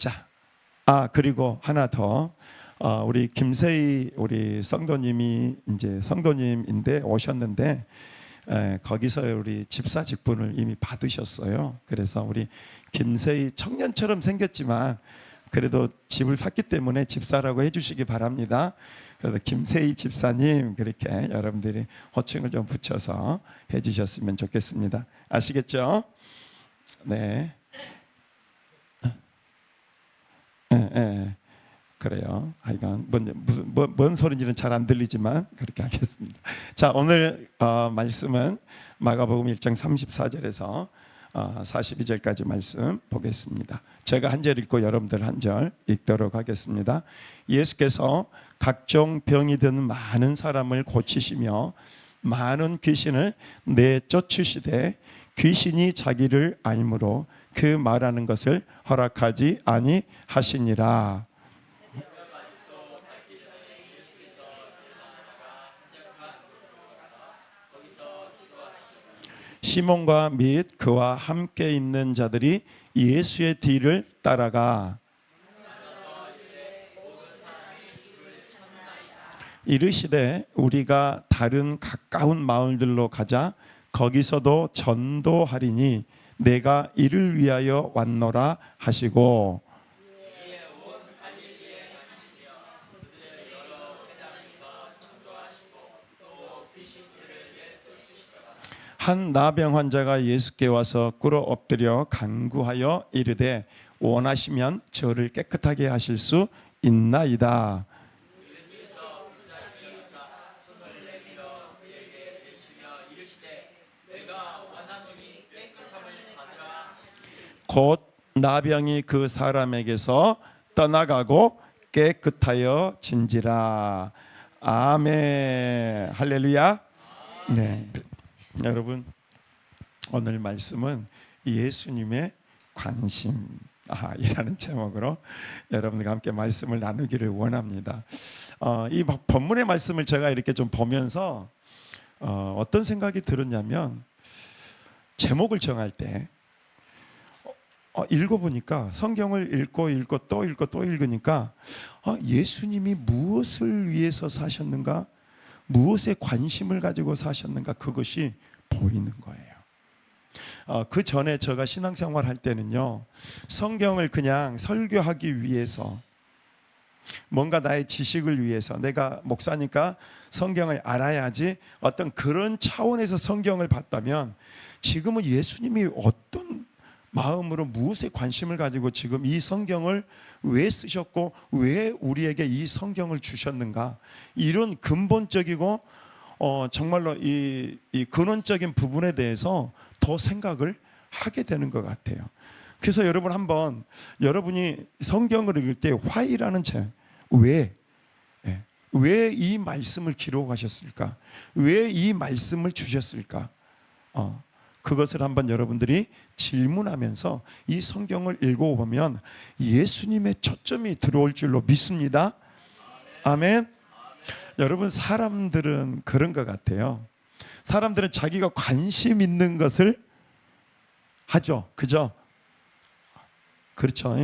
자, 그리고 하나 더. 우리 김세희 우리 성도님이 이제 성도님인데 오셨는데 거기서 우리 집사 직분을 이미 받으셨어요. 그래서 우리 김세희 청년처럼 생겼지만 그래도 집을 샀기 때문에 집사라고 해주시기 바랍니다. 그래서 김세희 집사님 그렇게 여러분들이 호칭을 좀 붙여서 해주셨으면 좋겠습니다. 아시겠죠? 네. 그래요. 하여간 뭔 소리인지는 잘 안 들리지만 그렇게 하겠습니다. 자, 오늘 말씀은 마가복음 1장 34절에서 42절까지 말씀 보겠습니다. 제가 한 절 읽고 여러분들 한 절 읽도록 하겠습니다. 예수께서 각종 병이 든 많은 사람을 고치시며 많은 귀신을 내쫓으시되 귀신이 자기를 알므로 그 말하는 것을 허락하지 아니하시니라. 시몬과 및 그와 함께 있는 자들이 예수의 뒤를 따라가 이르시되 우리가 다른 가까운 마을들로 가자. 거기서도 전도하리니 내가 이를 위하여 왔노라 하시고 한 나병 환자가 예수께 와서 꿇어 엎드려 간구하여 이르되 원하시면 저를 깨끗하게 하실 수 있나이다. 곧 나병이 그 사람에게서 떠나가고 깨끗하여 진지라. 아멘. 할렐루야. 네. 여러분, 오늘 말씀은 예수님의 관심이라는 제목으로 여러분들과 함께 말씀을 나누기를 원합니다. 이 본문의 말씀을 제가 이렇게 좀 보면서 어떤 생각이 들었냐면, 제목을 정할 때 읽어보니까 성경을 읽고 또 읽고 또 읽으니까 예수님이 무엇을 위해서 사셨는가, 무엇에 관심을 가지고 사셨는가, 그것이 보이는 거예요. 그 전에 제가 신앙생활 할 때는요, 성경을 그냥 설교하기 위해서, 뭔가 나의 지식을 위해서, 내가 목사니까 성경을 알아야지, 어떤 그런 차원에서 성경을 봤다면, 지금은 예수님이 어떤 마음으로 무엇에 관심을 가지고 지금 이 성경을 왜 쓰셨고 왜 우리에게 이 성경을 주셨는가, 이런 근본적이고 정말로 이 근원적인 부분에 대해서 더 생각을 하게 되는 것 같아요. 그래서 여러분, 한번 여러분이 성경을 읽을 때 why라는 왜 이 말씀을 기록하셨을까, 왜 이 말씀을 주셨을까, 그것을 한번 여러분들이 질문하면서 이 성경을 읽어보면 예수님의 초점이 들어올 줄로 믿습니다. 아멘. 여러분, 사람들은 그런 것 같아요. 사람들은 자기가 관심 있는 것을 하죠. 그죠? 그렇죠.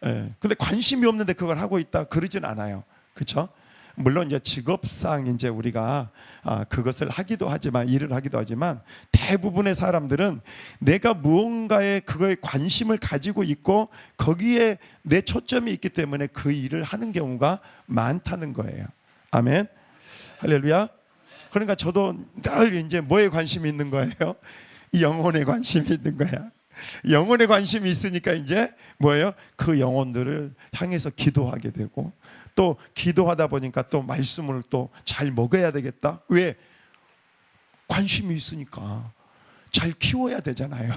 근데 관심이 없는데 그걸 하고 있다, 그러진 않아요. 그렇죠? 물론 이제 직업상 이제 우리가 그것을 하기도 하지만, 일을 하기도 하지만, 대부분의 사람들은 내가 무언가에 그거에 관심을 가지고 있고 거기에 내 초점이 있기 때문에 그 일을 하는 경우가 많다는 거예요. 아멘. 할렐루야. 그러니까 저도 늘 이제 뭐에 관심이 있는 거예요? 영혼에 관심이 있는 거야. 영혼에 관심이 있으니까 이제 뭐예요? 그 영혼들을 향해서 기도하게 되고, 또 기도하다 보니까 또 말씀을 또 잘 먹어야 되겠다. 왜? 관심이 있으니까 잘 키워야 되잖아요.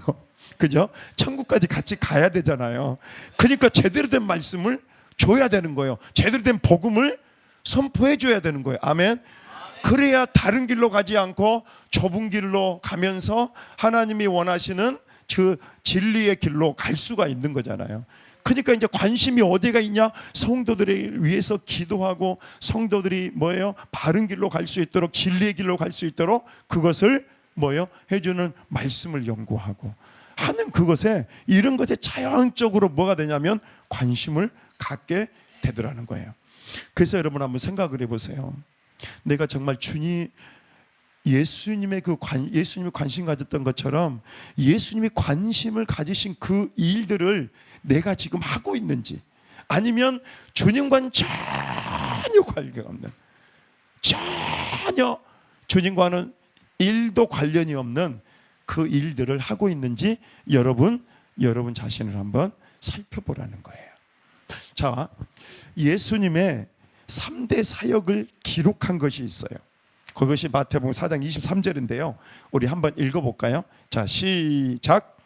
그죠? 천국까지 같이 가야 되잖아요. 그러니까 제대로 된 말씀을 줘야 되는 거예요. 제대로 된 복음을 선포해 줘야 되는 거예요. 아멘. 그래야 다른 길로 가지 않고 좁은 길로 가면서 하나님이 원하시는 그 진리의 길로 갈 수가 있는 거잖아요. 그러니까 이제 관심이 어디가 있냐? 성도들을 위해서 기도하고, 성도들이 뭐예요? 바른 길로 갈 수 있도록, 진리의 길로 갈 수 있도록 그것을 뭐예요? 해주는 말씀을 연구하고, 하는 그것에 이런 것에 자연적으로 뭐가 되냐면 관심을 갖게 되더라는 거예요. 그래서 여러분 한번 생각을 해보세요. 내가 정말 예수님이 관심 가졌던 것처럼 예수님이 관심을 가지신 그 일들을 내가 지금 하고 있는지, 아니면 주님과는 전혀 관계가 없는, 전혀 주님과는 일도 관련이 없는 그 일들을 하고 있는지 여러분 자신을 한번 살펴보라는 거예요. 자, 예수님의 3대 사역을 기록한 것이 있어요. 그것이 마태복음 4장 23절인데요. 우리 한번 읽어볼까요? 자, 시작.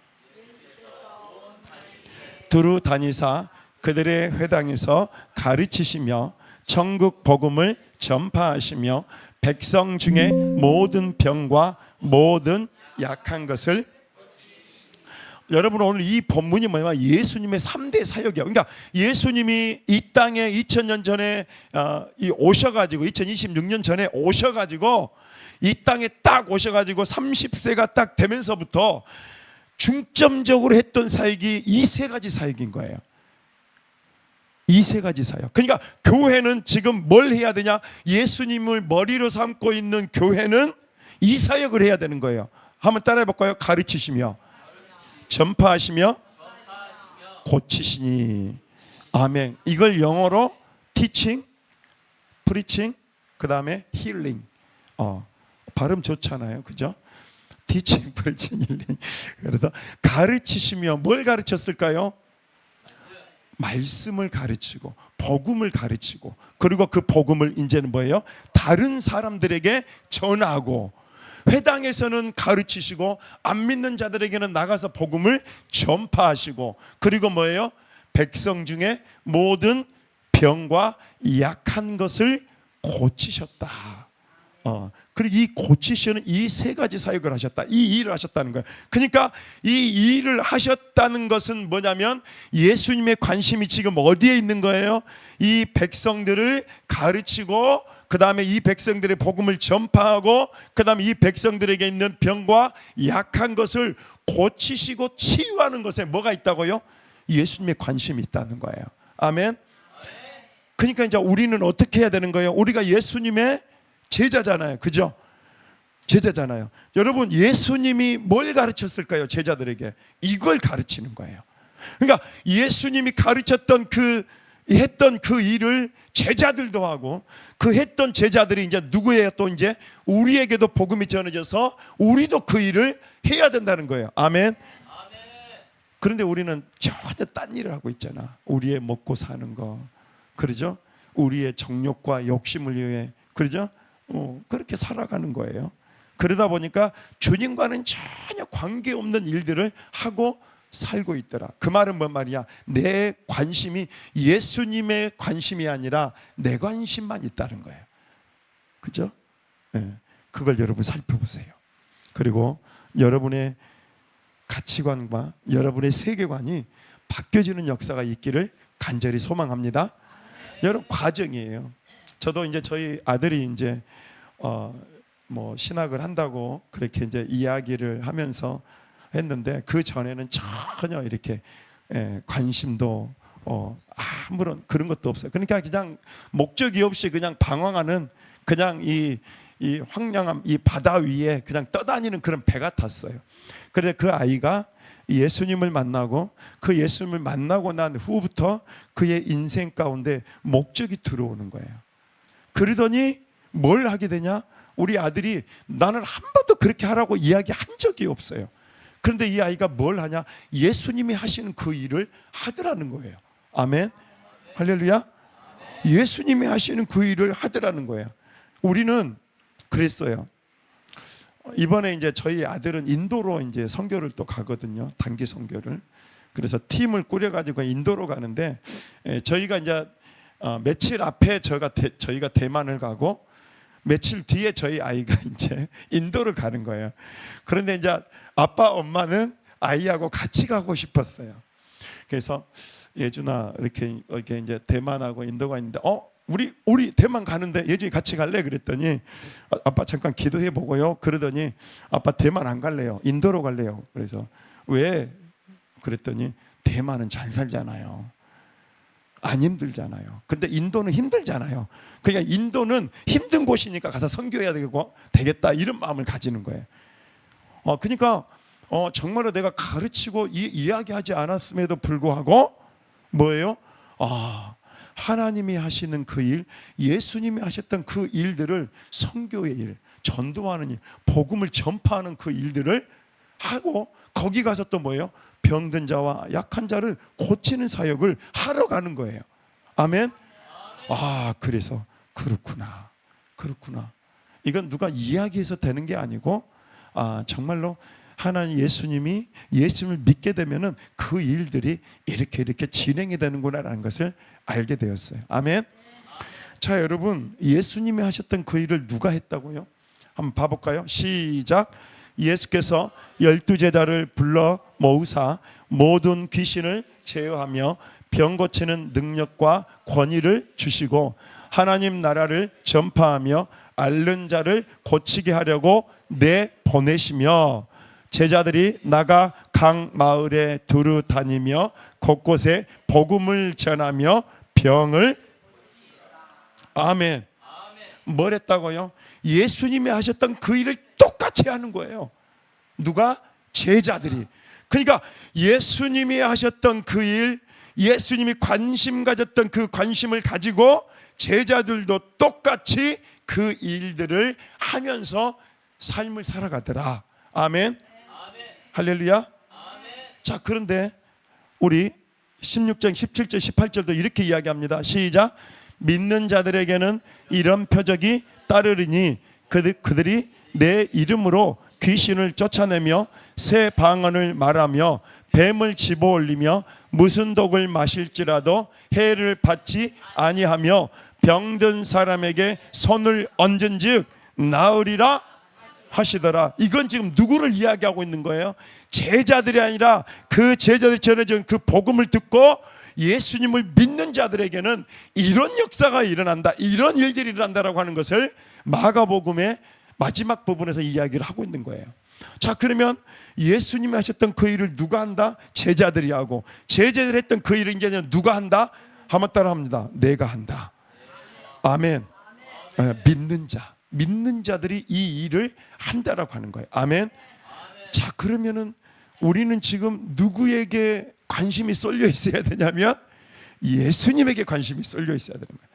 두루 다니사 그들의 회당에서 가르치시며 천국 복음을 전파하시며 백성 중에 모든 병과 모든 약한 것을. 여러분, 오늘 이 본문이 뭐냐면 예수님의 3대 사역이야. 그러니까 예수님이 이 땅에 2000년 전에 오셔가지고 2026년 전에 오셔가지고 이 땅에 딱 오셔가지고 30세가 딱 되면서부터 중점적으로 했던 사역이 이 세 가지 사역인 거예요. 이 세 가지 사역. 그러니까 교회는 지금 뭘 해야 되냐? 예수님을 머리로 삼고 있는 교회는 이 사역을 해야 되는 거예요. 한번 따라해 볼까요? 가르치시며 전파하시며 고치시니. 아멘. 이걸 영어로 teaching, preaching, 그 다음에 healing. 발음 좋잖아요, 그죠? teaching, preaching, healing. 그래서 가르치시며 뭘 가르쳤을까요? 말씀을 가르치고 복음을 가르치고, 그리고 그 복음을 이제는 뭐예요? 다른 사람들에게 전하고, 회당에서는 가르치시고 안 믿는 자들에게는 나가서 복음을 전파하시고, 그리고 뭐예요? 백성 중에 모든 병과 약한 것을 고치셨다. 그리고 이 고치시는 이 세 가지 사역을 하셨다. 이 일을 하셨다는 거예요. 그러니까 이 일을 하셨다는 것은 뭐냐면 예수님의 관심이 지금 어디에 있는 거예요? 이 백성들을 가르치고, 그 다음에 이 백성들의 복음을 전파하고, 그 다음에 이 백성들에게 있는 병과 약한 것을 고치시고 치유하는 것에 뭐가 있다고요? 예수님의 관심이 있다는 거예요. 아멘. 그러니까 이제 우리는 어떻게 해야 되는 거예요? 우리가 예수님의 제자잖아요, 그죠? 제자잖아요. 여러분, 예수님이 뭘 가르쳤을까요? 제자들에게 이걸 가르치는 거예요. 그러니까 예수님이 가르쳤던 했던 그 일을 제자들도 하고, 그 했던 제자들이 이제 누구예요? 또 이제 우리에게도 복음이 전해져서 우리도 그 일을 해야 된다는 거예요. 아멘. 그런데 우리는 전혀 딴 일을 하고 있잖아. 우리의 먹고 사는 거, 그러죠? 우리의 정욕과 욕심을 위해, 그러죠? 그렇게 살아가는 거예요. 그러다 보니까 주님과는 전혀 관계없는 일들을 하고 살고 있더라. 그 말은 뭔 말이야? 내 관심이 예수님의 관심이 아니라 내 관심만 있다는 거예요. 그죠? 네. 그걸 여러분 살펴보세요. 그리고 여러분의 가치관과 여러분의 세계관이 바뀌어지는 역사가 있기를 간절히 소망합니다. 여러분, 과정이에요. 저도 이제 저희 아들이 이제 뭐 신학을 한다고 그렇게 이제 이야기를 하면서 했는데, 그 전에는 전혀 이렇게 관심도 아무런 그런 것도 없어요. 그러니까 그냥 목적이 없이 그냥 방황하는, 그냥 이 황량함, 이 바다 위에 그냥 떠다니는 그런 배 같았어요. 그런데 그 아이가 예수님을 만나고, 그 예수님을 만나고 난 후부터 그의 인생 가운데 목적이 들어오는 거예요. 그러더니 뭘 하게 되냐? 우리 아들이 나는 한 번도 그렇게 하라고 이야기한 적이 없어요. 그런데 이 아이가 뭘 하냐? 예수님이 하시는 그 일을 하더라는 거예요. 아멘. 할렐루야. 예수님이 하시는 그 일을 하더라는 거예요. 우리는 그랬어요. 이번에 이제 저희 아들은 인도로 이제 선교를 또 가거든요. 단기 선교를. 그래서 팀을 꾸려가지고 인도로 가는데, 저희가 이제 며칠 앞에 저희가 대만을 가고, 며칠 뒤에 저희 아이가 이제 인도를 가는 거예요. 그런데 이제 아빠 엄마는 아이하고 같이 가고 싶었어요. 그래서 예준아, 이렇게 이제 대만하고 인도가 있는데, 우리 대만 가는데 예준이 같이 갈래? 그랬더니 아빠 잠깐 기도해 보고요. 그러더니 아빠 대만 안 갈래요. 인도로 갈래요. 그래서 왜? 그랬더니 대만은 잘 살잖아요. 안 힘들잖아요. 근데 인도는 힘들잖아요. 그러니까 인도는 힘든 곳이니까 가서 선교해야 되겠다 이런 마음을 가지는 거예요. 그러니까 정말로 내가 가르치고 이야기하지 않았음에도 불구하고 뭐예요? 하나님이 하시는 그 일, 예수님이 하셨던 그 일들을, 선교의 일, 전도하는 일, 복음을 전파하는 그 일들을 하고 거기 가서 또 뭐예요? 병든 자와 약한 자를 고치는 사역을 하러 가는 거예요. 아멘. 그래서 그렇구나. 이건 누가 이야기해서 되는 게 아니고 정말로 하나님 예수님을 믿게 되면은 그 일들이 이렇게 진행이 되는구나라는 것을 알게 되었어요. 아멘. 자, 여러분, 예수님이 하셨던 그 일을 누가 했다고요? 한번 봐볼까요? 시작. 예수께서 12제자를 불러 모으사 모든 귀신을 제어하며 병 고치는 능력과 권위를 주시고 하나님 나라를 전파하며 앓는 자를 고치게 하려고 내보내시며 제자들이 나가 각 마을에 두루 다니며 곳곳에 복음을 전하며 병을 아멘. 뭘 했다고요? 예수님이 하셨던 그 일을 똑같이 하는 거예요. 누가? 제자들이. 그러니까 예수님이 하셨던 그 일, 예수님이 관심 가졌던 그 관심을 가지고 제자들도 똑같이 그 일들을 하면서 삶을 살아가더라. 아멘. 할렐루야. 자, 그런데 우리 16장 17절 18절도 이렇게 이야기합니다. 시작. 믿는 자들에게는 이런 표적이 따르리니 그들이 내 이름으로 귀신을 쫓아내며 새 방언을 말하며 뱀을 집어올리며 무슨 독을 마실지라도 해를 받지 아니하며 병든 사람에게 손을 얹은즉 나으리라 하시더라. 이건 지금 누구를 이야기하고 있는 거예요? 제자들이 아니라 그 제자들이 전해준 그 복음을 듣고 예수님을 믿는 자들에게는 이런 역사가 일어난다, 이런 일들이 일어난다라고 하는 것을 마가복음의 마지막 부분에서 이야기를 하고 있는 거예요. 자, 그러면 예수님이 하셨던 그 일을 누가 한다? 제자들이 하고, 제자들이 했던 그 일을 이제 누가 한다? 한번 따라 합니다. 내가 한다. 아멘. 믿는 자들이 이 일을 한다라고 하는 거예요. 아멘. 자, 그러면은 우리는 지금 누구에게 관심이 쏠려 있어야 되냐면 예수님에게 관심이 쏠려 있어야 되는 거예요.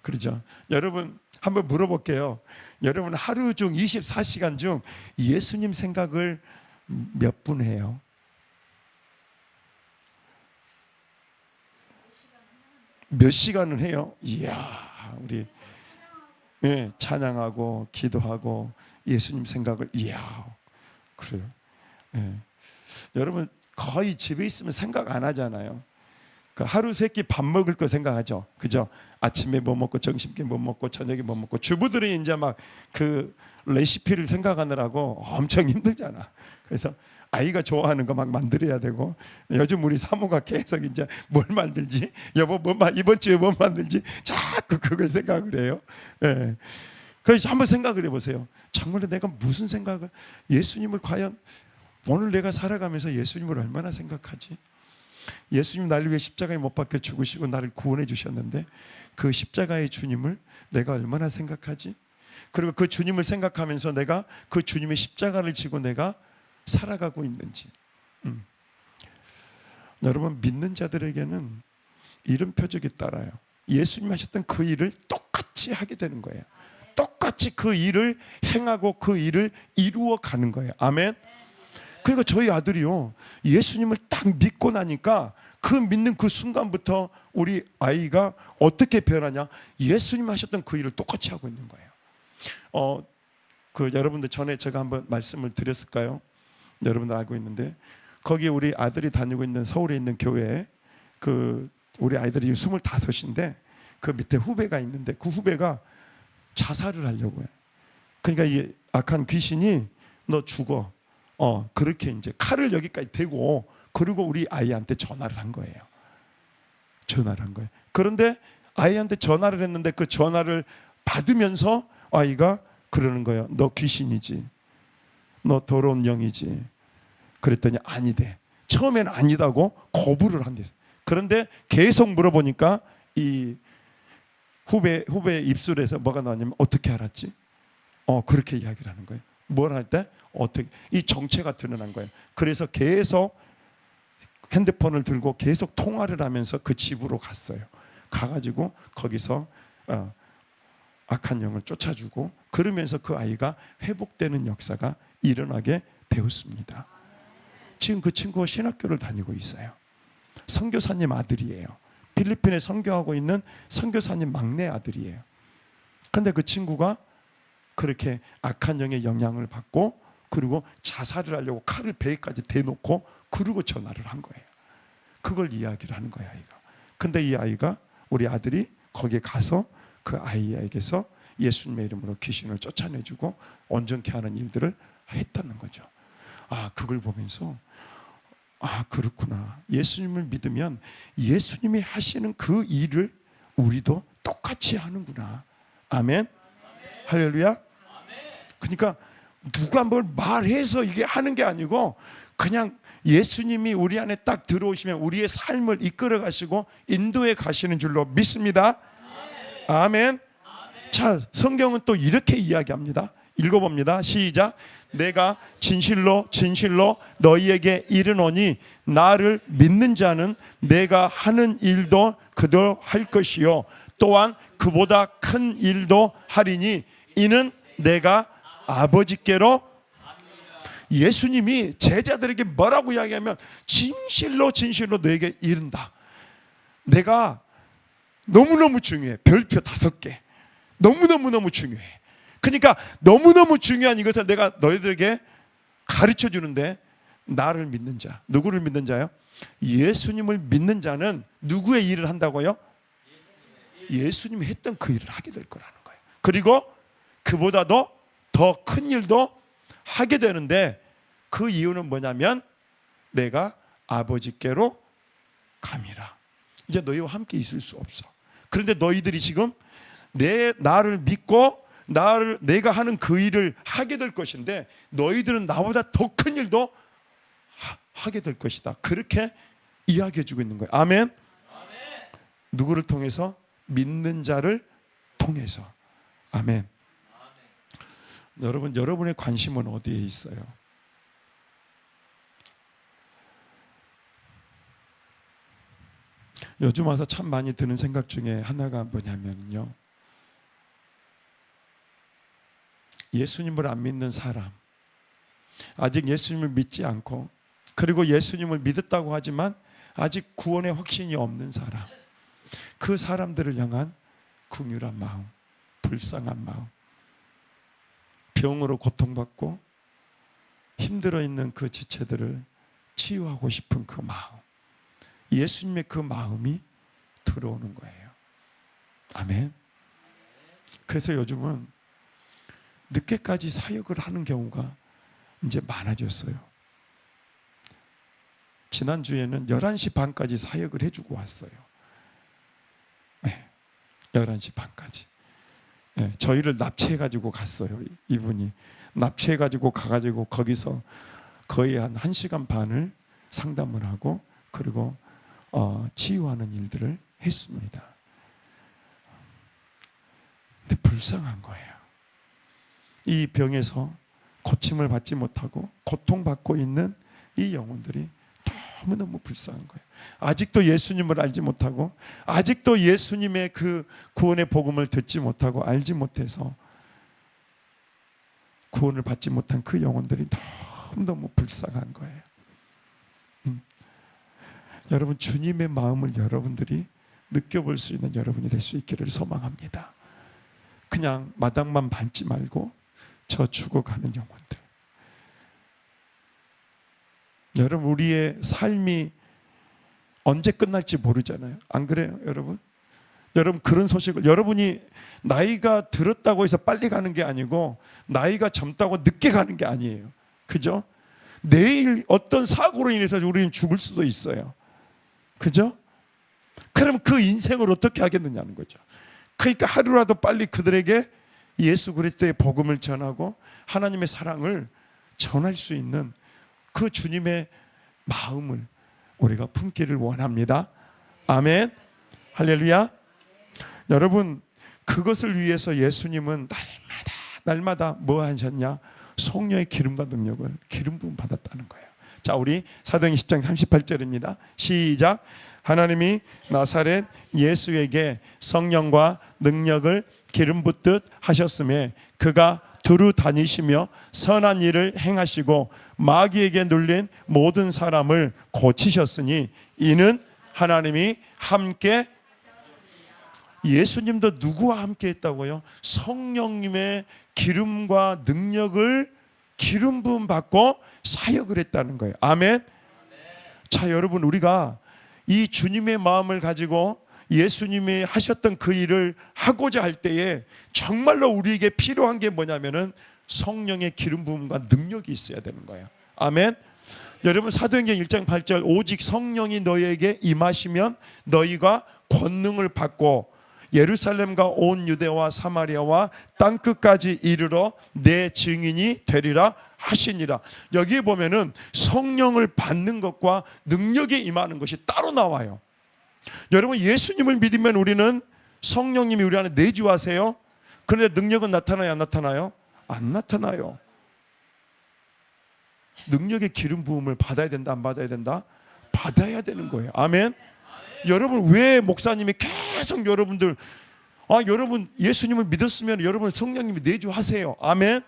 그렇죠? 여러분 한번 물어볼게요. 여러분 하루 중 24시간 중 예수님 생각을 몇 분 해요? 몇 시간을 해요? 이야, 우리 찬양하고 기도하고 예수님 생각을 그래요. 여러분 거의 집에 있으면 생각 안 하잖아요. 그 하루 세 끼 밥 먹을 거 생각하죠. 그죠? 아침에 뭐 먹고 점심에 뭐 먹고 저녁에 뭐 먹고 주부들이 이제 막 그 레시피를 생각하느라고 엄청 힘들잖아. 그래서 아이가 좋아하는 거 막 만들어야 되고 요즘 우리 사모가 계속 이제 뭘 만들지? 여보 이번 주에 뭐 만들지? 자꾸 그걸 생각을 해요. 그래서 한번 생각을 해보세요. 정말로 내가 무슨 생각을 예수님을 과연 오늘 내가 살아가면서 예수님을 얼마나 생각하지? 예수님 나를 위해 십자가에 못 박혀 죽으시고 나를 구원해 주셨는데 그 십자가의 주님을 내가 얼마나 생각하지? 그리고 그 주님을 생각하면서 내가 그 주님의 십자가를 지고 내가 살아가고 있는지. 여러분 믿는 자들에게는 이런 표적이 따라요. 예수님 하셨던 그 일을 똑같이 하게 되는 거예요. 똑같이 그 일을 행하고 그 일을 이루어 가는 거예요. 아멘. 그러니까 저희 아들이요 예수님을 딱 믿고 나니까 그 믿는 그 순간부터 우리 아이가 어떻게 변하냐? 예수님 하셨던 그 일을 똑같이 하고 있는 거예요. 그 여러분들 전에 제가 한번 말씀을 드렸을까요? 여러분들 알고 있는데 거기 우리 아들이 다니고 있는 서울에 있는 교회에 그 우리 아이들이 25인데 그 밑에 후배가 있는데 그 후배가 자살을 하려고 해요. 그러니까 이 악한 귀신이 너 죽어. 그렇게 이제 칼을 여기까지 대고 그리고 우리 아이한테 전화를 한 거예요. 그런데 아이한테 전화를 했는데 그 전화를 받으면서 아이가 그러는 거예요. 너 귀신이지. 너 더러운 영이지. 그랬더니 아니대. 처음에는 아니다고 거부를 한대. 그런데 계속 물어보니까 이 후배 입술에서 뭐가 나왔냐면 어떻게 알았지? 그렇게 이야기를 하는 거예요. 뭘 할 때? 어떻게? 이 정체가 드러난 거예요. 그래서 계속 핸드폰을 들고 계속 통화를 하면서 그 집으로 갔어요. 가가지고 거기서 악한 영을 쫓아주고 그러면서 그 아이가 회복되는 역사가 일어나게 되었습니다. 지금 그 친구가 신학교를 다니고 있어요. 선교사님 아들이에요. 필리핀에 선교하고 있는 선교사님 막내 아들이에요. 그런데 그 친구가 그렇게 악한 영의 영향을 받고 그리고 자살을 하려고 칼을 배에까지 대놓고 그러고 전화를 한 거예요. 그걸 이야기를 하는 거예요, 아이가. 근데 이 아이가, 우리 아들이 거기에 가서 그 아이에게서 예수님의 이름으로 귀신을 쫓아내주고 온전케 하는 일들을 했다는 거죠. 그걸 보면서 그렇구나. 예수님을 믿으면 예수님이 하시는 그 일을 우리도 똑같이 하는구나. 아멘. 할렐루야. 그러니까 누가 뭘 말해서 이게 하는 게 아니고 그냥 예수님이 우리 안에 딱 들어오시면 우리의 삶을 이끌어 가시고 인도해 가시는 줄로 믿습니다. 아멘. 자, 성경은 또 이렇게 이야기합니다. 읽어봅니다. 시작. 내가 진실로 너희에게 이르노니 나를 믿는 자는 내가 하는 일도 그대로 할 것이요 또한 그보다 큰 일도 하리니 이는 내가 아버지께로. 예수님이 제자들에게 뭐라고 이야기하면 진실로 너에게 이른다. 내가 너무너무 중요해. 별표 5개. 너무너무 중요해. 그러니까 너무너무 중요한 이것을 내가 너희들에게 가르쳐 주는데 나를 믿는 자. 누구를 믿는 자요? 예수님을 믿는 자는 누구의 일을 한다고요? 예수님이 했던 그 일을 하게 될 거라는 거예요. 그리고 그보다도 더 큰 일도 하게 되는데 그 이유는 뭐냐면 내가 아버지께로 감이라. 이제 너희와 함께 있을 수 없어. 그런데 너희들이 지금 나를 믿고 내가 하는 그 일을 하게 될 것인데 너희들은 나보다 더 큰 일도 하게 될 것이다. 그렇게 이야기해 주고 있는 거예요. 아멘. 누구를 통해서? 믿는 자를 통해서. 아멘. 여러분의 관심은 어디에 있어요? 요즘 와서 참 많이 드는 생각 중에 하나가 뭐냐면요, 예수님을 안 믿는 사람, 아직 예수님을 믿지 않고 그리고 예수님을 믿었다고 하지만 아직 구원의 확신이 없는 사람, 그 사람들을 향한 긍휼한 마음, 불쌍한 마음, 병으로 고통받고 힘들어 있는 그 지체들을 치유하고 싶은 그 마음, 예수님의 그 마음이 들어오는 거예요. 아멘. 그래서 요즘은 늦게까지 사역을 하는 경우가 이제 많아졌어요. 지난주에는 11시 반까지 사역을 해주고 왔어요. 네, 11시 반까지. 네, 저희를 납치해가지고 갔어요. 이분이 납치해가지고 가가지고 거기서 거의 한 1시간 반을 상담을 하고 그리고 치유하는 일들을 했습니다. 근데 불쌍한 거예요. 이 병에서 고침을 받지 못하고 고통받고 있는 이 영혼들이 너무너무 불쌍한 거예요. 아직도 예수님을 알지 못하고 아직도 예수님의 그 구원의 복음을 듣지 못하고 알지 못해서 구원을 받지 못한 그 영혼들이 너무너무 불쌍한 거예요. 여러분, 주님의 마음을 여러분들이 느껴볼 수 있는 여러분이 될 수 있기를 소망합니다. 그냥 마당만 밟지 말고 저 죽어가는 영혼들. 여러분, 우리의 삶이 언제 끝날지 모르잖아요. 안 그래요, 여러분? 여러분, 그런 소식을, 여러분이 나이가 들었다고 해서 빨리 가는 게 아니고 나이가 젊다고 늦게 가는 게 아니에요. 그죠? 내일 어떤 사고로 인해서 우리는 죽을 수도 있어요. 그죠? 그럼 그 인생을 어떻게 하겠느냐는 거죠. 그러니까 하루라도 빨리 그들에게 예수 그리스도의 복음을 전하고 하나님의 사랑을 전할 수 있는 그 주님의 마음을 우리가 품기를 원합니다. 아멘. 할렐루야. 여러분, 그것을 위해서 예수님은 날마다 뭐 하셨냐? 성령의 기름과 능력을 기름 부음 받았다는 거예요. 자, 우리 사도행전 10장 38절입니다. 시작. 하나님이 나사렛 예수에게 성령과 능력을 기름 붓듯 하셨음에 그가 두루 다니시며 선한 일을 행하시고 마귀에게 눌린 모든 사람을 고치셨으니 이는 하나님이 함께. 예수님도 누구와 함께 했다고요? 성령님의 기름과 능력을 기름 부음 받고 사역을 했다는 거예요. 아멘. 자, 여러분, 우리가 이 주님의 마음을 가지고 예수님이 하셨던 그 일을 하고자 할 때에 정말로 우리에게 필요한 게 뭐냐면은 성령의 기름 부음과 능력이 있어야 되는 거예요. 아멘. 여러분, 사도행전 1장 8절 오직 성령이 너희에게 임하시면 너희가 권능을 받고 예루살렘과 온 유대와 사마리아와 땅끝까지 이르러 내 증인이 되리라 하시니라. 여기에 보면은 성령을 받는 것과 능력이 임하는 것이 따로 나와요. 여러분, 예수님을 믿으면 우리는 성령님이 우리 안에 내주하세요. 그런데 능력은 나타나요, 안 나타나요? 안 나타나요. 능력의 기름 부음을 받아야 된다, 안 받아야 된다? 받아야 되는 거예요. 아멘. 여러분, 왜 목사님이 계속 여러분들 여러분 예수님을 믿었으면 여러분 성령님이 내주하세요. 아멘.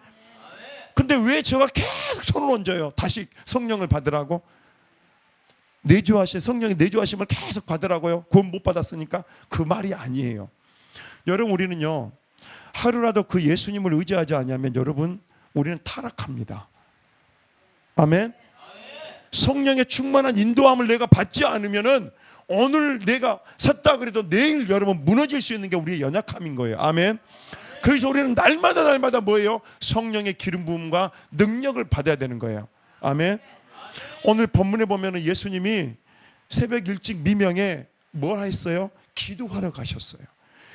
근데 왜 제가 계속 손을 얹어요? 다시 성령을 받으라고? 성령이 내주하심을 계속 받으라고요? 구원 못 받았으니까? 그 말이 아니에요. 여러분, 우리는요 하루라도 그 예수님을 의지하지 않으면 여러분 우리는 타락합니다. 아멘. 성령의 충만한 인도함을 내가 받지 않으면은 오늘 내가 섰다 그래도 내일 여러분 무너질 수 있는 게 우리의 연약함인 거예요. 아멘. 그래서 우리는 날마다 뭐예요? 성령의 기름 부음과 능력을 받아야 되는 거예요. 아멘. 오늘 본문에 보면은 예수님이 새벽 일찍 미명에 뭘 했어요? 기도하러 가셨어요.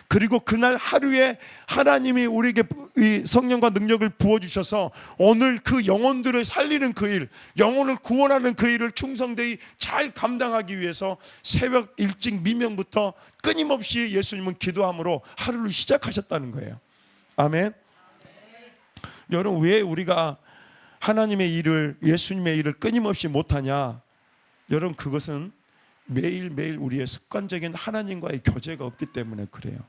그리고 그날 하루에 하나님이 우리에게 이 성령과 능력을 부어주셔서 오늘 그 영혼들을 살리는 그 일, 영혼을 구원하는 그 일을 충성되이 잘 감당하기 위해서 새벽 일찍 미명부터 끊임없이 예수님은 기도함으로 하루를 시작하셨다는 거예요. 아멘. 여러분, 왜 우리가 하나님의 일을, 예수님의 일을 끊임없이 못하냐? 여러분, 그것은 매일매일 우리의 습관적인 하나님과의 교제가 없기 때문에 그래요.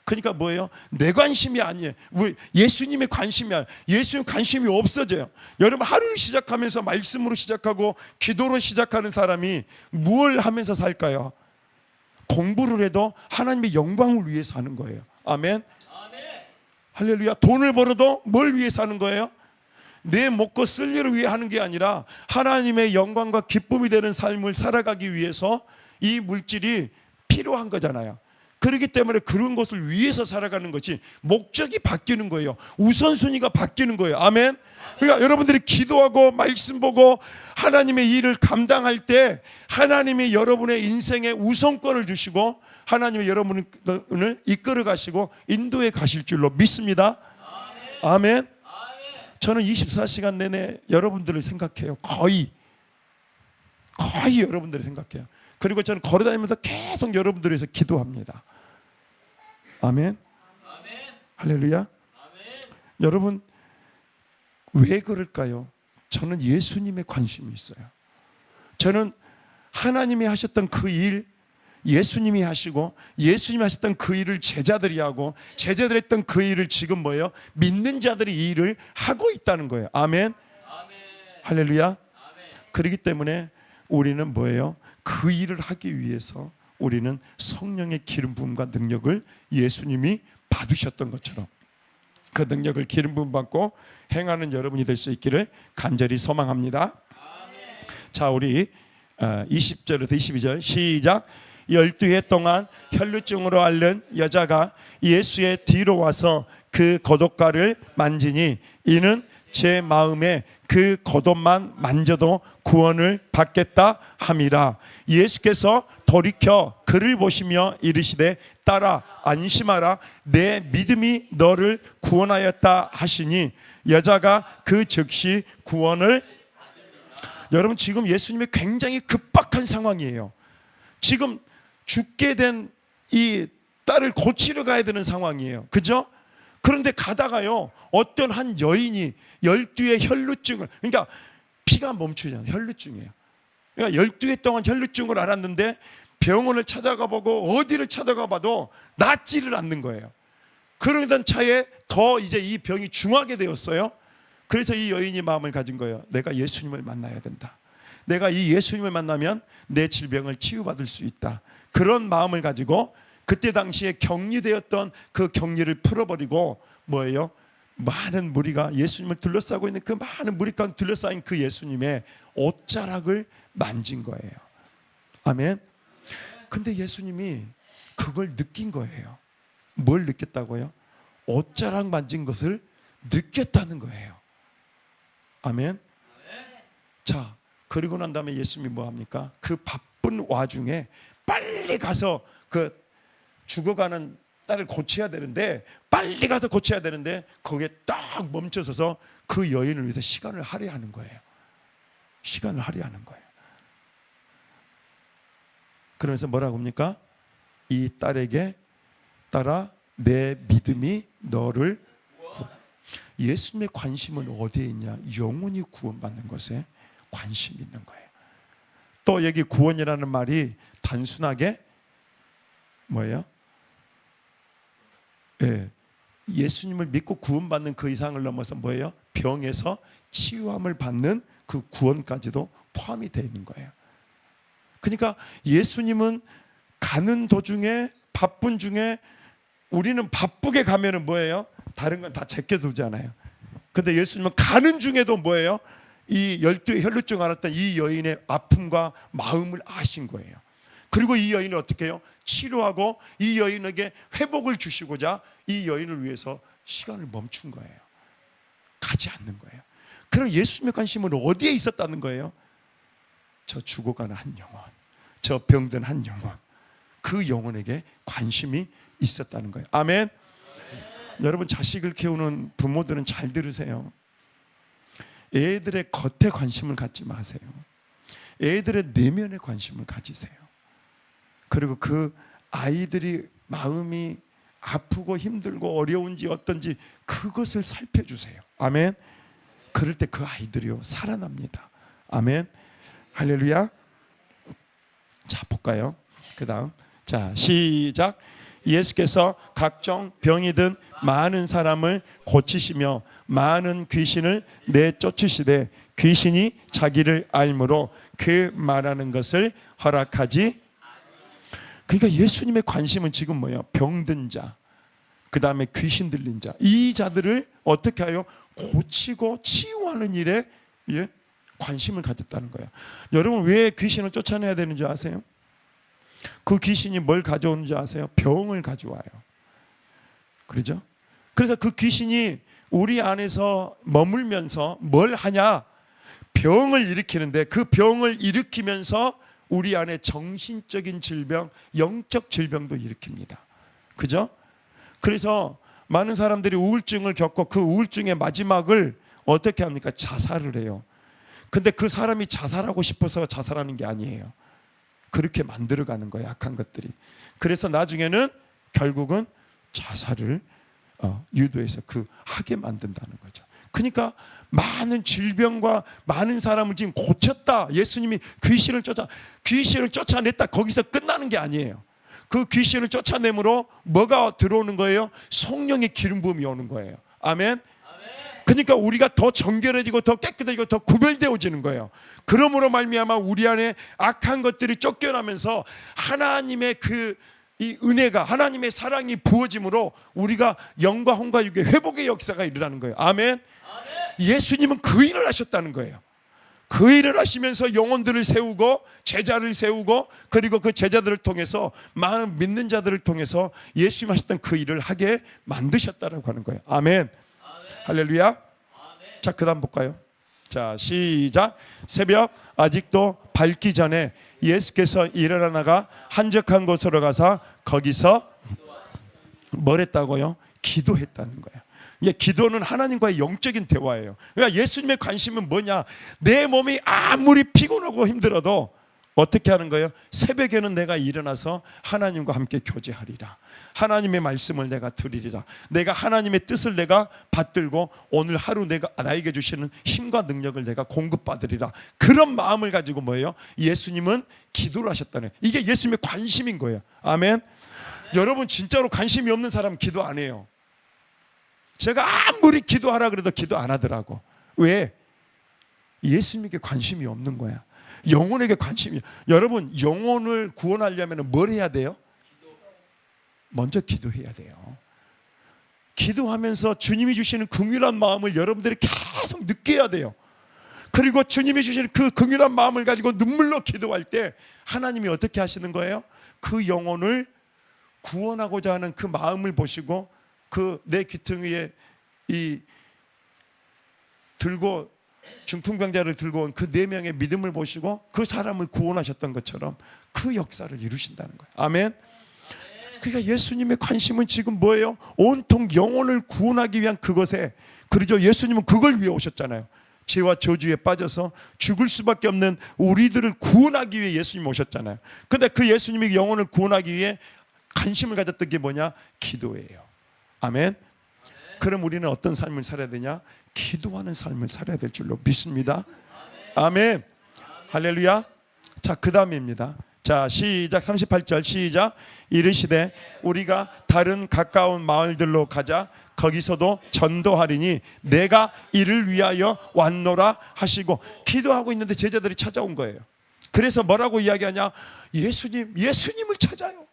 그러니까 뭐예요? 내 관심이 아니에요. 예수님의 관심이야. 예수님 관심이 없어져요. 여러분, 하루를 시작하면서 말씀으로 시작하고 기도로 시작하는 사람이 뭘 하면서 살까요? 공부를 해도 하나님의 영광을 위해서 하는 거예요. 아멘. 할렐루야. 돈을 벌어도 뭘 위해서 하는 거예요? 내 먹고 쓸 일을 위해 하는 게 아니라 하나님의 영광과 기쁨이 되는 삶을 살아가기 위해서 이 물질이 필요한 거잖아요. 그렇기 때문에 그런 것을 위해서 살아가는 것이 목적이 바뀌는 거예요. 우선순위가 바뀌는 거예요. 아멘. 그러니까 여러분들이 기도하고 말씀 보고 하나님의 일을 감당할 때 하나님이 여러분의 인생에 우선권을 주시고 하나님이 여러분을 이끌어 가시고 인도해 가실 줄로 믿습니다. 아멘. 저는 24시간 내내 여러분들을 생각해요. 거의 여러분들을 생각해요. 그리고 저는 걸어다니면서 계속 여러분들을 위해서 기도합니다. 아멘. 할렐루야. 여러분, 왜 그럴까요? 저는 예수님의 관심이 있어요. 저는 하나님이 하셨던 그 일, 예수님이 하시고 예수님이 하셨던 그 일을 제자들이 하고 제자들이 했던 그 일을 지금 뭐예요? 믿는 자들이 이 일을 하고 있다는 거예요. 아멘. 할렐루야. 그렇기 때문에 우리는 뭐예요? 그 일을 하기 위해서 우리는 성령의 기름 부음과 능력을 예수님이 받으셨던 것처럼 그 능력을 기름 부음 받고 행하는 여러분이 될 수 있기를 간절히 소망합니다. 자, 우리 20절에서 22절 시작. 12해 동안 혈루증으로 앓는 여자가 예수의 뒤로 와서 그 겉옷가를 만지니 이는 제 마음에 그 겉옷만 만져도 구원을 받겠다 함이라. 예수께서 돌이켜 그를 보시며 이르시되 딸아 안심하라 내 믿음이 너를 구원하였다 하시니 여자가 그 즉시 구원을. 여러분 지금 예수님이 굉장히 급박한 상황이에요. 지금 죽게 된 이 딸을 고치러 가야 되는 상황이에요. 그죠? 그런데 가다가요, 어떤 한 여인이 12의 혈루증을, 그러니까 피가 멈추잖아요. 혈루증이에요. 그러니까 12해 동안 혈루증을 앓았는데 병원을 찾아가 보고 어디를 찾아가 봐도 낫지를 않는 거예요. 그러던 차에 더 이제 이 병이 중하게 되었어요. 그래서 이 여인이 마음을 가진 거예요. 내가 예수님을 만나야 된다. 내가 이 예수님을 만나면 내 질병을 치유받을 수 있다. 그런 마음을 가지고 그때 당시에 격리되었던 그 격리를 풀어버리고 뭐예요? 많은 무리가 예수님을 둘러싸고 있는 그 많은 무리 가운데 둘러싸인 그 예수님의 옷자락을 만진 거예요. 아멘. 근데 예수님이 그걸 느낀 거예요. 뭘 느꼈다고요? 옷자락 만진 것을 느꼈다는 거예요. 아멘. 자, 그리고 난 다음에 예수님이 뭐 합니까? 그 바쁜 와중에 빨리 가서 그 죽어가는 딸을 고쳐야 되는데, 빨리 가서 고쳐야 되는데 거기에 딱 멈춰서서 그 여인을 위해서 시간을 할애하는 거예요. 시간을 할애하는 거예요. 그러면서 뭐라고 합니까? 이 딸에게 딸아, 내 믿음이 너를. 예수님의 관심은 어디에 있냐? 영혼이 구원받는 것에 관심이 있는 거예요. 또 여기 구원이라는 말이 단순하게 뭐예요? 예, 예수님을 믿고 구원받는 그 이상을 넘어서 뭐예요? 병에서 치유함을 받는 그 구원까지도 포함이 되어 있는 거예요. 그러니까 예수님은 가는 도중에, 바쁜 중에, 우리는 바쁘게 가면은 뭐예요? 다른 건 다 제껴두잖아요. 근데 예수님은 가는 중에도 뭐예요? 이 12의 혈루증 앓았던 이 여인의 아픔과 마음을 아신 거예요. 그리고 이 여인을 어떻게 해요? 치료하고 이 여인에게 회복을 주시고자 이 여인을 위해서 시간을 멈춘 거예요. 가지 않는 거예요. 그럼 예수님의 관심은 어디에 있었다는 거예요? 저 죽어가는 한 영혼, 저 병든 한 영혼, 그 영혼에게 관심이 있었다는 거예요. 아멘. 여러분, 자식을 키우는 부모들은 잘 들으세요. 애들의 겉에 관심을 갖지 마세요. 애들의 내면에 관심을 가지세요. 그리고 그 아이들이 마음이 아프고 힘들고 어려운지 어떤지 그것을 살펴주세요. 아멘. 그럴 때 그 아이들이요 살아납니다. 아멘. 할렐루야. 자, 볼까요? 그 다음, 자, 시작. 예수께서 각종 병이든 많은 사람을 고치시며 많은 귀신을 내쫓으시되 귀신이 자기를 알므로 그 말하는 것을 허락하지. 그러니까 예수님의 관심은 지금 뭐예요? 병든 자, 그 다음에 귀신 들린 자, 이 자들을 어떻게 하여 고치고 치유하는 일에 관심을 가졌다는 거예요. 여러분, 왜 귀신을 쫓아내야 되는지 아세요? 그 귀신이 뭘 가져오는지 아세요? 병을 가져와요. 그렇죠? 그래서 그 귀신이 우리 안에서 머물면서 뭘 하냐? 병을 일으키는데, 그 병을 일으키면서 우리 안에 정신적인 질병, 영적 질병도 일으킵니다. 그죠? 그래서 많은 사람들이 우울증을 겪고 그 우울증의 마지막을 어떻게 합니까? 자살을 해요. 근데 그 사람이 자살하고 싶어서 자살하는 게 아니에요. 그렇게 만들어가는 거예요, 악한 것들이. 그래서 나중에는 결국은 자살을 유도해서 하게 만든다는 거죠. 그러니까 많은 질병과 많은 사람을 지금 고쳤다. 예수님이 귀신을 쫓아냈다. 거기서 끝나는 게 아니에요. 그 귀신을 쫓아내므로 뭐가 들어오는 거예요? 성령의 기름 부음이 오는 거예요. 아멘. 그러니까 우리가 더 정결해지고 더 깨끗해지고 더 구별되어지는 거예요. 그러므로 말미암아 우리 안에 악한 것들이 쫓겨나면서 하나님의 이 은혜가, 하나님의 사랑이 부어짐으로 우리가 영과 혼과 육의 회복의 역사가 일어나는 거예요. 아멘. 예수님은 그 일을 하셨다는 거예요. 그 일을 하시면서 영혼들을 세우고 제자를 세우고, 그리고 그 제자들을 통해서 많은 믿는 자들을 통해서 예수님 하셨던 그 일을 하게 만드셨다라고 하는 거예요. 아멘. 할렐루야. 아멘. 자, 그 다음 볼까요? 자, 시작. 새벽 아직도 밝기 전에 예수께서 일어나 나가 한적한 곳으로 가서 거기서 뭘 했다고요? 기도했다는 거예요. 예, 기도는 하나님과의 영적인 대화예요. 그러니까 예수님의 관심은 뭐냐? 내 몸이 아무리 피곤하고 힘들어도 어떻게 하는 거예요? 새벽에는 내가 일어나서 하나님과 함께 교제하리라. 하나님의 말씀을 내가 들으리라. 내가 하나님의 뜻을 내가 받들고 오늘 하루 내가 나에게 주시는 힘과 능력을 내가 공급받으리라. 그런 마음을 가지고 뭐예요? 예수님은 기도를 하셨다는, 이게 예수님의 관심인 거예요. 아멘. 여러분, 진짜로 관심이 없는 사람은 기도 안 해요. 제가 아무리 기도하라 그래도 기도 안 하더라고. 왜? 예수님에게 관심이 없는 거야. 영혼에게 관심이. 여러분, 영혼을 구원하려면 뭘 해야 돼요? 먼저 기도해야 돼요. 기도하면서 주님이 주시는 긍휼한 마음을 여러분들이 계속 느껴야 돼요. 그리고 주님이 주시는 그 긍휼한 마음을 가지고 눈물로 기도할 때 하나님이 어떻게 하시는 거예요? 그 영혼을 구원하고자 하는 그 마음을 보시고 그 내 귀퉁이에 이 들고 중풍병자를 들고 온 그 4명의 믿음을 보시고 그 사람을 구원하셨던 것처럼 그 역사를 이루신다는 거예요. 아멘. 그러니까 예수님의 관심은 지금 뭐예요? 온통 영혼을 구원하기 위한 그것에. 그러죠. 예수님은 그걸 위해 오셨잖아요. 죄와 저주에 빠져서 죽을 수밖에 없는 우리들을 구원하기 위해 예수님이 오셨잖아요. 그런데 그 예수님이 영혼을 구원하기 위해 관심을 가졌던 게 뭐냐? 기도예요. 아멘. 그럼 우리는 어떤 삶을 살아야 되냐? 기도하는 삶을 살아야 될 줄로 믿습니다. 아멘. 할렐루야. 자, 그 다음입니다. 자, 시작. 38절 시작. 이르시되 우리가 다른 가까운 마을들로 가자. 거기서도 전도하리니 내가 이를 위하여 왔노라 하시고. 기도하고 있는데 제자들이 찾아온 거예요. 그래서 뭐라고 이야기하냐? 예수님을 찾아요.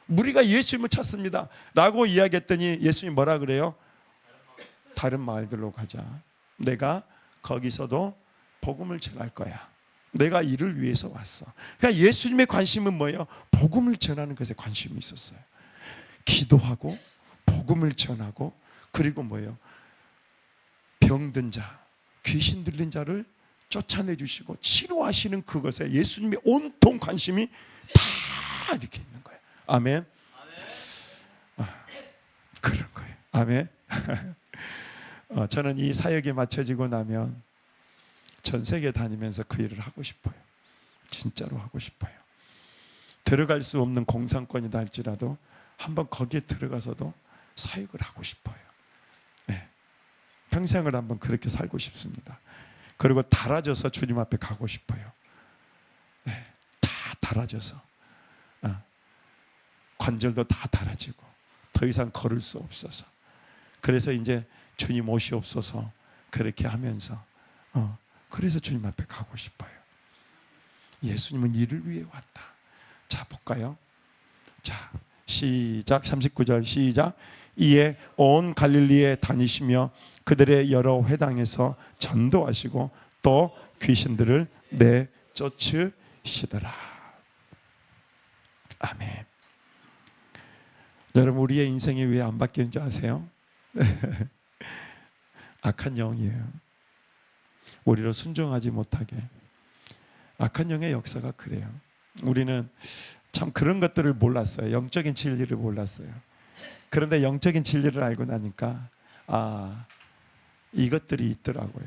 우리가 예수님을 찾습니다 라고 이야기했더니 예수님이 뭐라 그래요? 다른 마을들로 가자. 내가 거기서도 복음을 전할 거야. 내가 이를 위해서 왔어. 그러니까 예수님의 관심은 뭐예요? 복음을 전하는 것에 관심이 있었어요. 기도하고 복음을 전하고, 그리고 뭐예요? 병든 자, 귀신 들린 자를 쫓아내 주시고 치료하시는 그것에 예수님의 온통 관심이 다 이렇게 있는 거예요. 아멘. 그런 거예요. 아멘. 저는 이 사역에 맞춰지고 나면 전 세계 다니면서 그 일을 하고 싶어요. 진짜로 하고 싶어요. 들어갈 수 없는 공산권이다 할지라도 한번 거기에 들어가서도 사역을 하고 싶어요. 네. 평생을 한번 그렇게 살고 싶습니다. 그리고 달아져서 주님 앞에 가고 싶어요. 네. 다 달아져서 관절도 다 달아지고 더 이상 걸을 수 없어서, 그래서 이제 주님 오시옵소서 그렇게 하면서 그래서 주님 앞에 가고 싶어요. 예수님은 이를 위해 왔다. 자, 볼까요? 자, 시작. 39절 시작. 이에 온 갈릴리에 다니시며 그들의 여러 회당에서 전도하시고 또 귀신들을 내쫓으시더라. 아멘. 여러분, 우리의 인생이 왜 안 바뀌는지 아세요? 악한 영이에요. 우리를 순종하지 못하게. 악한 영의 역사가 그래요. 우리는 참 그런 것들을 몰랐어요. 영적인 진리를 몰랐어요. 그런데 영적인 진리를 알고 나니까 이것들이 있더라고요.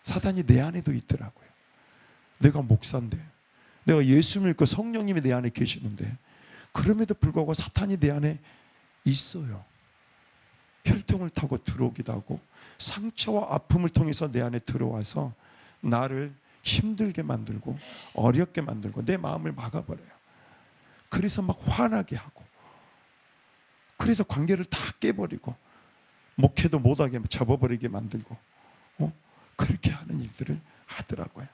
사단이 내 안에도 있더라고요. 내가 목사인데, 내가 예수 믿고 성령님이 내 안에 계시는데, 그럼에도 불구하고 사탄이 내 안에 있어요. 혈통을 타고 들어오기도 하고 상처와 아픔을 통해서 내 안에 들어와서 나를 힘들게 만들고 어렵게 만들고 내 마음을 막아버려요. 그래서 막 화나게 하고, 그래서 관계를 다 깨버리고 목회도 못하게 접어버리게 만들고 그렇게 하는 일들을 하더라고요.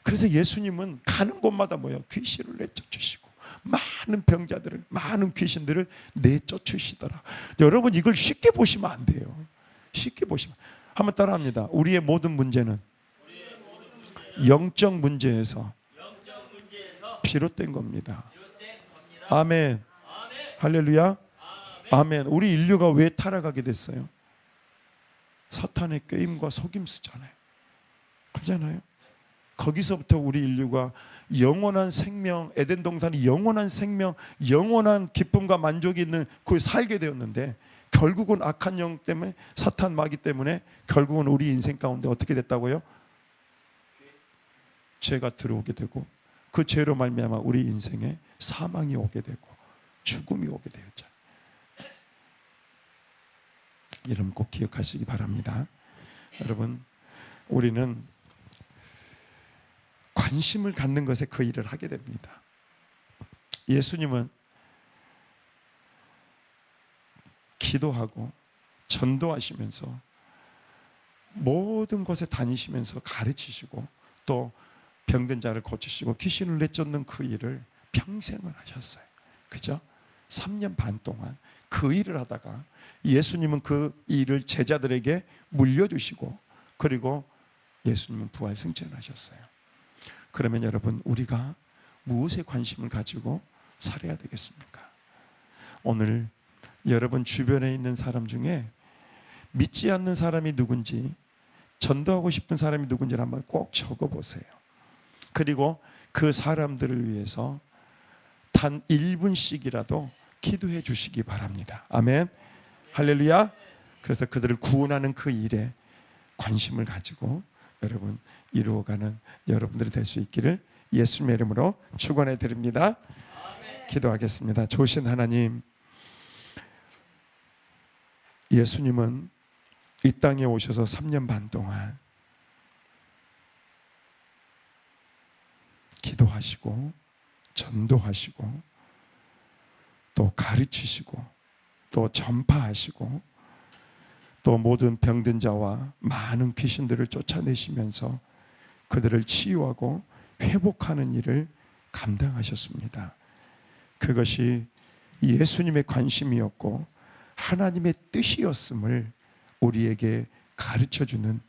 그래서 예수님은 가는 곳마다 뭐예요? 귀신을 내쫓으시고 많은 병자들을, 많은 귀신들을 내쫓으시더라. 여러분, 이걸 쉽게 보시면 안 돼요. 쉽게 보시면. 한번 따라합니다. 우리의 모든 문제는 영적 문제에서 비롯된 겁니다. 아멘. 할렐루야. 아멘. 우리 인류가 왜 타락하게 됐어요? 사탄의 꾀임과 속임수잖아요. 그렇잖아요. 거기서부터 우리 인류가 영원한 생명, 에덴 동산이 영원한 생명, 영원한 기쁨과 만족이 있는 곳에 살게 되었는데 결국은 악한 영 때문에, 사탄 마귀 때문에 결국은 우리 인생 가운데 어떻게 됐다고요? 죄가 들어오게 되고, 그 죄로 말미암아 우리 인생에 사망이 오게 되고 죽음이 오게 되었잖아요. 여러분 꼭 기억하시기 바랍니다. 여러분, 우리는 관심을 갖는 것에 그 일을 하게 됩니다. 예수님은 기도하고 전도하시면서 모든 곳에 다니시면서 가르치시고 또 병든 자를 고치시고 귀신을 내쫓는 그 일을 평생을 하셨어요. 그죠? 3년 반 동안 그 일을 하다가 예수님은 그 일을 제자들에게 물려주시고, 그리고 예수님은 부활 승천하셨어요. 그러면 여러분, 우리가 무엇에 관심을 가지고 살아야 되겠습니까? 오늘 여러분 주변에 있는 사람 중에 믿지 않는 사람이 누군지, 전도하고 싶은 사람이 누군지를 한번 꼭 적어보세요. 그리고 그 사람들을 위해서 단 1분씩이라도 기도해 주시기 바랍니다. 아멘. 할렐루야. 그래서 그들을 구원하는 그 일에 관심을 가지고 여러분 이루어가는 여러분들이 될 수 있기를 예수님의 이름으로 축원해 드립니다. 기도하겠습니다. 좋으신 하나님, 예수님은 이 땅에 오셔서 3년 반 동안 기도하시고 전도하시고 또 가르치시고 또 전파하시고 또 모든 병든 자와 많은 귀신들을 쫓아내시면서 그들을 치유하고 회복하는 일을 감당하셨습니다. 그것이 예수님의 관심이었고 하나님의 뜻이었음을 우리에게 가르쳐주는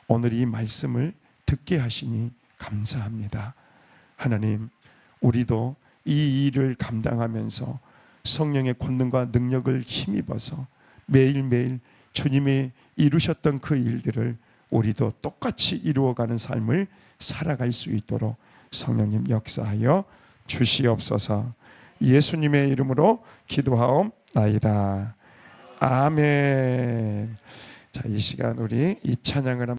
오늘 이 말씀을 듣게 하시니 감사합니다. 하나님, 우리도 이 일을 감당하면서 성령의 권능과 능력을 힘입어서 매일매일 주님이 이루셨던 그 일들을 우리도 똑같이 이루어가는 삶을 살아갈 수 있도록 성령님 역사하여 주시옵소서. 예수님의 이름으로 기도하옵나이다. 아멘. 자, 이 시간 우리 이 찬양을